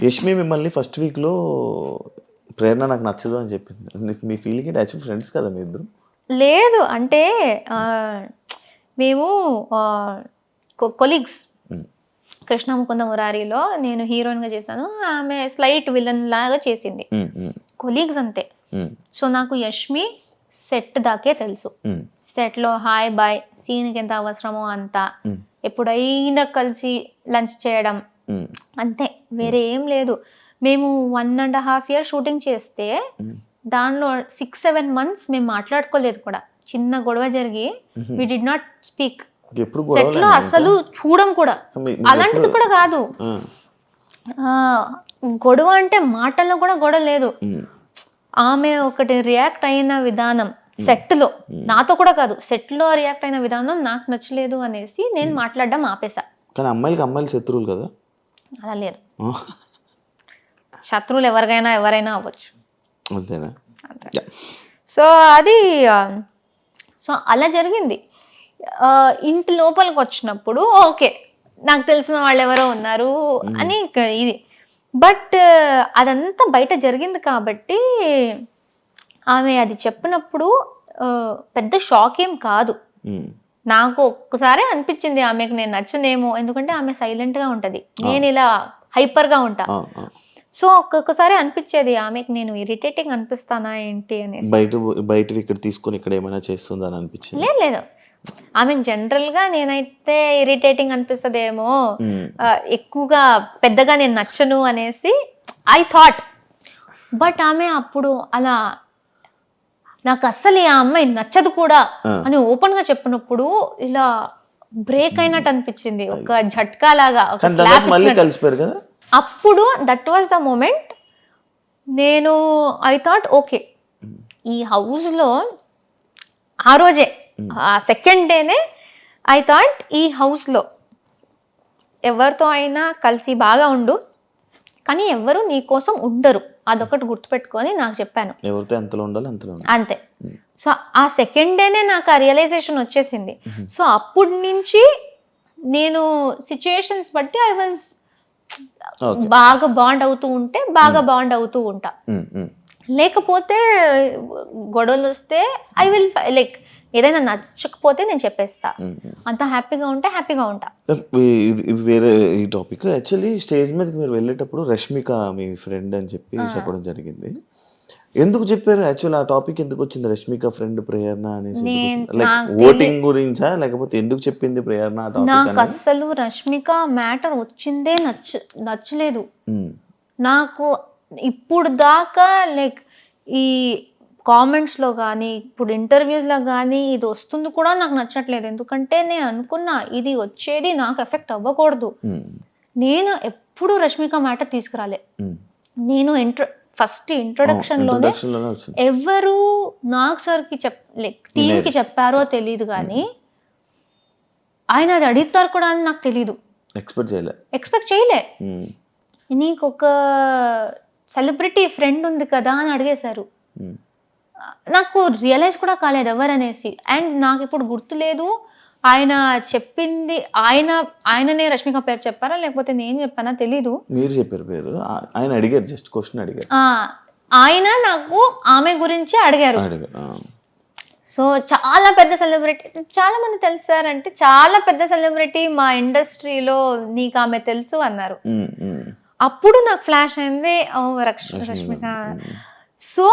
యష్మి మిమ్మల్ని ఫస్ట్ వీక్లో ప్రేరణ నాకు నచ్చదు అని చెప్పింది. మీ ఫీలింగ్ ఏంటి? యాక్చువల్ ఫ్రెండ్స్ కదా మీ ఇద్దరు? లేదు అంటే మేము కొలీగ్స్. కృష్ణ ముకుంద మురారిలో నేను హీరోయిన్గా చేశాను, ఆమె స్లైట్ విలన్ లాగా చేసింది. కొలీగ్స్ అంతే. సో నాకు యష్మి సెట్ దాకే తెలుసు. సెట్లో హాయ్ బాయ్, సీన్కి ఎంత అవసరమో అంత, ఎప్పుడైనా కలిసి లంచ్ చేయడం అంతే, వేరే ఏం లేదు. మేము 1.5 years షూటింగ్ చేస్తే దానిలో 6-7 months మేము మాట్లాడుకోలేదు కూడా. చిన్న గొడవ జరిగి we did not speak. Set లో అసలు చూడం కూడా. అలాంటిది కూడా కాదు, గొడవ అంటే మాటల్లో కూడా గొడవ లేదు. ఆమె ఒకటి రియాక్ట్ అయిన విధానం సెట్ లో, నాతో కూడా కాదు, సెట్ లో రియాక్ట్ అయిన విధానం నాకు నచ్చలేదు అనేసి నేను మాట్లాడడం ఆపేసా. కానీ అమ్మాయిలు శత్రువులు కదా? అలా లేదు, శత్రువులు ఎవరైనా అవ్వచ్చు. అంతేనా? సో అది సో అలా జరిగింది. ఇంటి లోపలికి వచ్చినప్పుడు ఓకే, నాకు తెలిసిన వాళ్ళు ఎవరో ఉన్నారు అని ఇది. బట్ అదంతా బయట జరిగింది కాబట్టి ఆమె అది చెప్పినప్పుడు పెద్ద షాక్ ఏం కాదు. నాకు ఒక్కసారి అనిపించింది ఆమెకు నేను నచ్చనేమో, ఎందుకంటే ఆమె సైలెంట్గా ఉంటుంది, నేను ఇలా హైపర్గా ఉంటా. సో ఒక్కొక్కసారి అనిపించేది ఆమెకు నేను ఇరిటేటింగ్ అనిపిస్తానా ఏంటి అనేసి. బయట ఇక్కడ తీసుకొని ఇక్కడ ఏమైనా చేస్తుందా అని అనిపించింది? లేదు, ఆమెకు జనరల్గా నేనైతే ఇరిటేటింగ్ అనిపిస్తుందేమో, ఎక్కువగా పెద్దగా నేను నచ్చను అనేసి ఐ థాట్. బట్ ఆమె అప్పుడు అలా నాకు అస్సలు ఆ అమ్మాయి నచ్చదు కూడా అని ఓపెన్ గా చెప్పినప్పుడు ఇలా బ్రేక్ అయినట్టు అనిపించింది, ఒక झटका లాగా, ఒక స్లాప్ ఇచ్చినట్టు. అప్పుడు దట్ వాజ్ ద మూమెంట్. నేను ఐ థాట్ ఓకే, ఈ హౌస్ లో ఆ రోజే, ఆ సెకండ్ డేనే ఐ థాట్ ఈ హౌస్ లో ఎవరితో అయినా కలిసి బాగా ఉండు, కానీ ఎవరు నీ కోసం ఉండరు, అదొకటి గుర్తుపెట్టుకొని నాకు చెప్పాను. ఎవరితో ఎంతలో ఉండాలి అంతలో అంతే. సో ఆ సెకండ్ డేనే నాకు ఆ రియలైజేషన్ వచ్చేసింది. సో అప్పటి నుంచి నేను సిచ్యుయేషన్స్ బట్టి ఐ వాజ్ బాగా బాండ్ అవుతూ ఉంటే బాగా బాండ్ అవుతూ ఉంటా. లేకపోతే గొడవలు వస్తే ఐ విల్ లైక్ ఏదైనా నచ్చకపోతే నేను చెప్పేస్తా, అంత హ్యాపీగా ఉంటే హ్యాపీగా ఉంటా. వేరే ఈ టాపిక్, యాక్చువల్లీ స్టేజ్ మీదకి మీరు వెళ్ళేటప్పుడు రష్మిక మీ ఫ్రెండ్ అని చెప్పి చెప్పడం జరిగింది. ఎందుకు చెప్పారు? యాక్చువల్ ఆ టాపిక్ ఎందుకు వచ్చింది, రష్మిక ఫ్రెండ్ ప్రేరణ అనేసి? లైక్ ఓటింగ్ గురించా, లేకపోతే ఎందుకు చెప్పింది ప్రేరణ? నాకు అస్సలు రష్మిక మ్యాటర్ వచ్చిందే నచ్చలేదు. నాకు ఇప్పుడు దాకా లైక్ ఈ కామెంట్స్లో కానీ ఇప్పుడు ఇంటర్వ్యూస్లో కానీ ఇది వస్తుంది కూడా నాకు నచ్చట్లేదు. ఎందుకంటే నేను అనుకున్నా ఇది వచ్చేది నాకు ఎఫెక్ట్ అవ్వకూడదు. నేను ఎప్పుడు రష్మిక మ్యాటర్ తీసుకురాలే. నేను ఫస్ట్ ఇంట్రొడక్షన్లోనే ఎవరు నాగ్ సార్కి టీంకి చెప్పారో తెలీదు, కానీ ఆయన అది అడుగుతారు కూడా అని నాకు తెలీదు, ఎక్స్పెక్ట్ చేయలే. నీకు ఒక సెలబ్రిటీ ఫ్రెండ్ ఉంది కదా అని అడిగేశారు. నాకు రియలైజ్ కూడా కాలేదు ఎవరనేసి. అండ్ నాకు ఇప్పుడు గుర్తులేదు ఆయన చెప్పింది, ఆయననే రష్మిక పేరు చెప్పారా లేకపోతే నేను చెప్పానా తెలీదు. మీరు చెప్పారు పేరు, ఆయన అడిగారు, జస్ట్ క్వశ్చన్ అడిగారు. ఆయన నాకు ఆమె గురించి అడిగారు. సో చాలా పెద్ద సెలబ్రిటీ, చాలా మంది తెలుసారంటే చాలా పెద్ద సెలబ్రిటీ మా ఇండస్ట్రీలో, నీకు ఆమె తెలుసు అన్నారు. అప్పుడు నాకు ఫ్లాష్ అయింది, రష్మిక. సో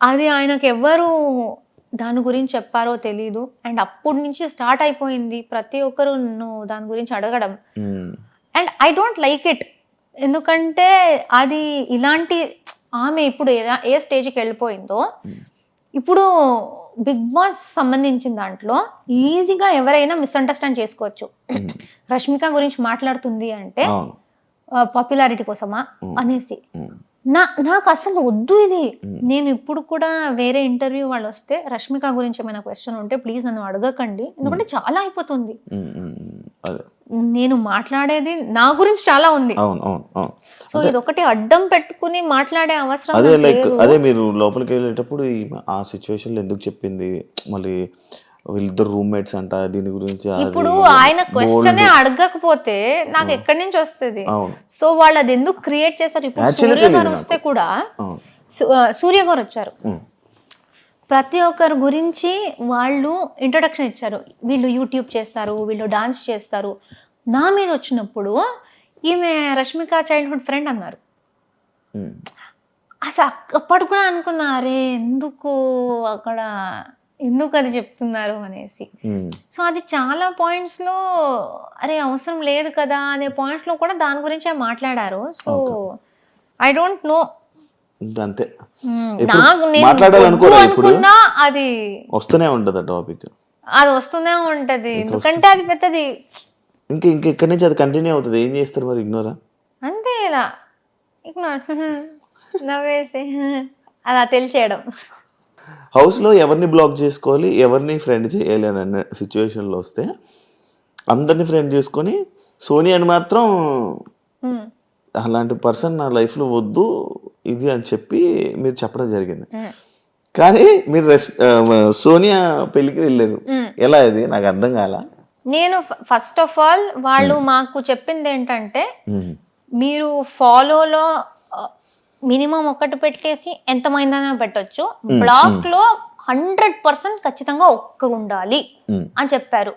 అది ఆయనకు ఎవరు దాని గురించి చెప్పారో తెలీదు. అండ్ అప్పటి నుంచి స్టార్ట్ అయిపోయింది ప్రతి ఒక్కరు దాని గురించి అడగడం. And I don't like it, ఎందుకంటే అది ఇలాంటి ఆమె ఇప్పుడు ఏ స్టేజ్కి వెళ్ళిపోయిందో, ఇప్పుడు బిగ్ బాస్ సంబంధించిన దాంట్లో ఈజీగా ఎవరైనా మిస్అండర్స్టాండ్ చేసుకోవచ్చు. రష్మిక గురించి మాట్లాడుతుంది అంటే పాపులారిటీ కోసమా అనేసి. నాకు అసలు వద్దు ఇది. నేను ఇప్పుడు కూడా వేరే ఇంటర్వ్యూ వాళ్ళు వస్తే రష్మిక గురించి ఏమైనా క్వశ్చన్ ఉంటే ప్లీజ్ నన్ను అడగకండి, ఎందుకంటే చాలా అయిపోతుంది. నేను మాట్లాడేది నా గురించి చాలా ఉంది. సో ఇది ఒకటి అడ్డం పెట్టుకుని మాట్లాడే అవసరం అదే మీరు లోపలికి వెళ్ళేటప్పుడు ఆ సిచ్యువేషన్ లో ఎందుకు చెప్పింది, మళ్ళీ వీళ్ళిద్దరు రూమ్మేట్స్ అంట, దీని గురించి అది ఇప్పుడు ఇది ఆయన క్వశ్చన్ bold. అడగకపోతే నాకు ఎక్కడి నుంచి వస్తుంది? అవును. సో వాళ్ళు అది ఎందుకు క్రియేట్ చేశారు? ఇప్పుడు Actually సూర్య గారు తెలియదు వస్తే కూడా అవును. సూర్య గారు వచ్చారు, ఉమ్. ప్రతి ఒక్కరి గురించి వాళ్ళు ఇంట్రొడక్షన్ ఇచ్చారు. వీళ్ళు యూట్యూబ్ చేస్తారు, వీళ్ళు డాన్స్ చేస్తారు. నా మీద వచ్చినప్పుడు ఈమె రష్మిక చైల్డ్హుడ్ ఫ్రెండ్ అన్నారు. ఉమ్. అసలు అప్పటి కూడా అనుకున్నా, అరే ఎందుకు అక్కడ ఎందుకు అది చెప్తున్నారు అనేసి. ఉమ్. సో అది చాలా పాయింట్స్లో అరే అవసరం లేదు కదా అనే పాయింట్స్లో కూడా దాని గురించే మాట్లాడారు. సో ఐ డోంట్ నో, అంతే. నాకు నేను మాట్లాడాలనుకోరా ఇప్పుడు? అనుకున్నా అది వస్తూనే ఉంటది ఆ టాపిక్, అది వస్తూనే ఉంటది. ఎందుకంటే అది పెద్దది. ఇంకా ఇక్కడి నుంచి అది కంటిన్యూ అవుతుంది. ఏం చేస్తారు మరి? ఇగ్నోరా? అంతే, ఇలా ఇగ్నోర్ నవ్వేసి అలా తెలిసేయడం. హౌస్లో ఎవరిని బ్లాక్ చేసుకోవాలి, ఎవరిని ఫ్రెండ్ చేయాలి అని అన్న సిచ్యువేషన్లో వస్తే అందరినీ ఫ్రెండ్ చేసుకొని సోనియాని మాత్రం అలాంటి పర్సన్ నా లైఫ్లో వద్దు ఇది అని చెప్పి మీరు చెప్పడం జరిగింది. కానీ మీరు సోనియా పెళ్ళికి వెళ్ళారు, ఎలా ఇది నాకు అర్థం కాల. నేను ఫస్ట్ ఆఫ్ ఆల్ వాళ్ళు మాకు చెప్పింది ఏంటంటే, మీరు ఫాలోలో మినిమం ఒకటి పెట్టేసి ఎంతమైందనే పెట్టొచ్చు, బ్లాక్ లో 100% ఖచ్చితంగా ఒక్క ఉండాలి అని చెప్పారు.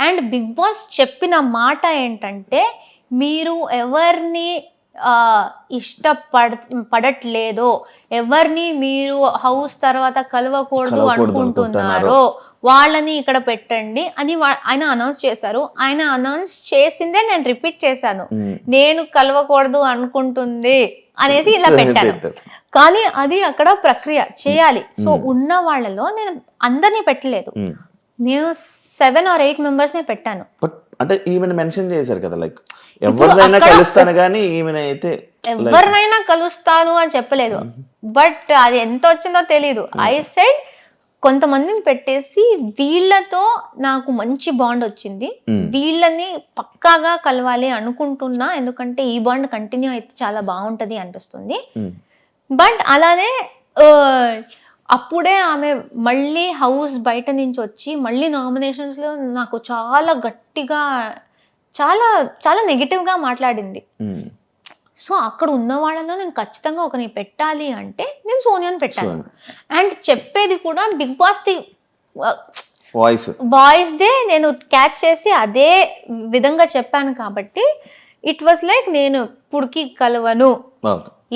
అండ్ బిగ్ బాస్ చెప్పిన మాట ఏంటంటే, మీరు ఎవరిని పడట్లేదో, ఎవరిని మీరు హౌస్ తర్వాత కలవకూడదు అనుకుంటున్నారో వాళ్ళని ఇక్కడ పెట్టండి అని ఆయన అనౌన్స్ చేశారు. ఆయన అనౌన్స్ చేసిందే నేను రిపీట్ చేశాను, నేను కలవకూడదు అనుకుంటుంది అనేసి ఇలా పెట్టాను. కానీ అది అక్కడ ప్రక్రియ చేయాలి. సో ఉన్న వాళ్ళలో నేను అందరినీ పెట్టలేదు, నేను 7 or 8 మెంబర్స్ నే పెట్టాను. అంటే ఈమెను మెన్షన్ చేశారు కదా, లైక్ ఎవరినైనా కలుస్తాను కానీ ఈమెను అయితే ఎవరినైనా కలుస్తాను అని చెప్పలేదు. బట్ అది ఎంత వచ్చిందో తెలీదు. ఐ సెడ్ కొంతమందిని పెట్టేసి వీళ్ళతో నాకు మంచి బాండ్ వచ్చింది, వీళ్ళని పక్కాగా కలవాలి అనుకుంటున్నా, ఎందుకంటే ఈ బాండ్ కంటిన్యూ అయితే చాలా బాగుంటది అనిపిస్తుంది. బట్ అలానే అప్పుడే ఆమె మళ్ళీ హౌస్ బయట నుంచి వచ్చి మళ్ళీ నామినేషన్స్ లో నాకు చాలా గట్టిగా చాలా చాలా నెగిటివ్ గా మాట్లాడింది. సో అక్కడ ఉన్న వాళ్ళలో నేను ఖచ్చితంగా ఒకరిని పెట్టాలి అంటే నేను సోనియాని పెట్టాను. అండ్ చెప్పేది కూడా బిగ్ బాస్ ది వాయిస్ దే నేను క్యాచ్ చేసి అదే విధంగా చెప్పాను కాబట్టి ఇట్ వాస్ లైక్ నేను పుడికి కలవను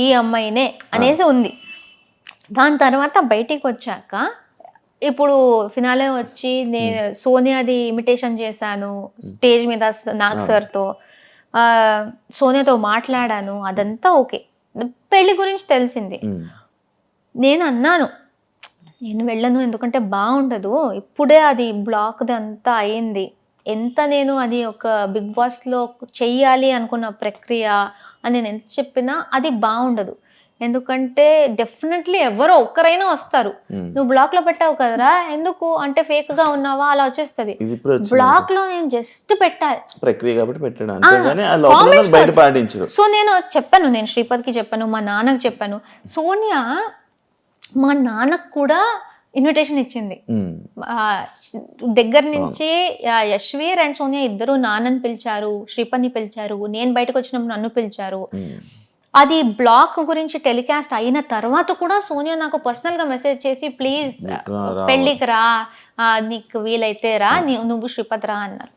ఈ అమ్మాయినే అనేసి ఉంది. దాని తర్వాత బయటికి వచ్చాక ఇప్పుడు ఫినాలే వచ్చి నేను సోనియాది ఇమిటేషన్ చేశాను స్టేజ్ మీద నాగ్ సార్తో, సోనియాతో మాట్లాడాను, అదంతా ఓకే. పెళ్లి గురించి తెలిసింది. నేను అన్నాను నేను వెళ్ళను, ఎందుకంటే బాగుండదు, ఇప్పుడే అది బ్లాక్ అంతా అయింది, ఎంత నేను అది ఒక బిగ్ బాస్లో చెయ్యాలి అనుకున్న ప్రక్రియ అని నేను ఎంత చెప్పినా అది బాగుండదు. ఎందుకంటే డెఫినెట్లీ ఎవరో ఒక్కరైనా వస్తారు, నువ్వు బ్లాక్ లో పెట్టావు కదరా ఎందుకు అంటే ఫేక్ గా ఉన్నావా అలా వచ్చేస్తుంది. బ్లాక్ లో నేను జస్ట్ పెట్టాలి ప్రక్రియ కాబట్టి పెట్టాను అంతేగాని ఆ లోపల బయట పాటించరు. సో నేను చెప్పాను, నేను శ్రీపద్కి చెప్పాను, మా నాన్నకి చెప్పాను. సోనియా మా నాన్నకు కూడా ఇన్విటేషన్ ఇచ్చింది దగ్గర నుంచి. యశ్వీర్ అండ్ సోనియా ఇద్దరు నాన్నని పిలిచారు, శ్రీపద్ని పిలిచారు, నేను బయటకు వచ్చినప్పుడు నన్ను పిలిచారు. అది బ్లాక్ గురించి టెలికాస్ట్ అయిన తర్వాత కూడా సోనియా నాకు పర్సనల్ గా మెసేజ్ చేసి ప్లీజ్ పెళ్ళికి రా, నీకు వీలైతే రా, నువ్వు శ్రీపద్ రా అన్నారు.